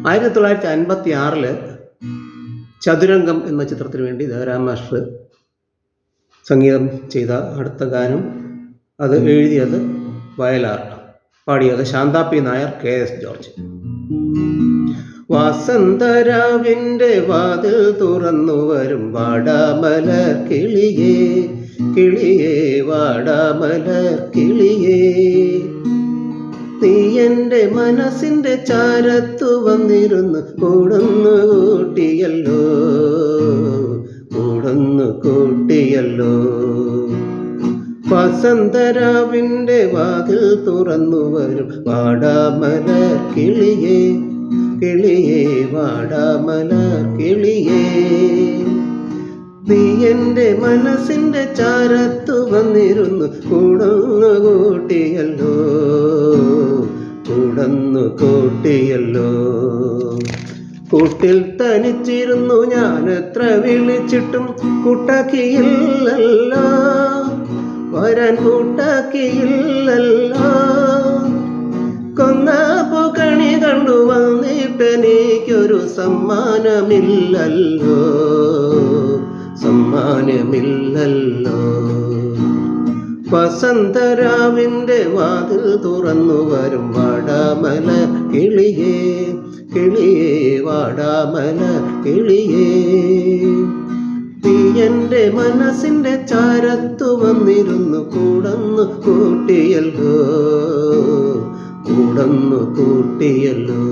1956 ചതുരംഗം എന്ന ചിത്രത്തിന് വേണ്ടി ദേവരാം മാസ്റ്റർ സംഗീതം ചെയ്ത അടുത്ത ഗാനം, അത് എഴുതിയത് വയലാർ, പാടിയത് Shantha P Nair, KS George. വസന്തരാവിൻ്റെ വാതിൽ തുറന്നു വരും വാടാമലർ കിളിയേ, കിളിയേ വാടാമലർ കിളിയേ, നീ എൻ്റെ മനസ്സിൻ്റെ ചാരത്തു വന്നിരുന്നു കൂടുന്നു കൂട്ടിയല്ലോ, കൂടുന്നു കൂട്ടിയല്ലോ. വസന്തരാവിൻ്റെ വാതിൽ തുറന്നു വരും വാടാമലർ കിളിയേ, കിളിയേ വാടാമലർ കിളിയേ, നീ എൻ്റെ മനസ്സിൻ്റെ ചാരത്തു വന്നിരുന്നു കൂടുന്നു കൂട്ടിയല്ലോ, കൂടുന്നു കൂട്ടിയല്ലോ. കൂട്ടിൽ തനിച്ചിരുന്നു ഞാൻ എത്ര വിളിച്ചിട്ടും കൂട്ടാക്കിയില്ലല്ലോ, വരാൻ കൂട്ടാക്കിയില്ലല്ലോ. കൊന്ന പൂക്കണി കണ്ടു വന്നിട്ടെനിക്കൊരു സമ്മാനമില്ലല്ലോ, സമ്മാനമില്ലല്ലോ. വസന്തരാവിൻ്റെ വാതിൽ തുറന്നു വരും വാടാമലർ കിളിയേ, കിളിയേ വാടാമലർ കിളിയേ, നീ എൻ്റെ മനസ്സിൻ്റെ ചാരത്തു വന്നിരുന്നു കൂടുന്നു കൂട്ടിയല്ലോ, കൂടുന്നു കൂട്ടിയല്ലോ.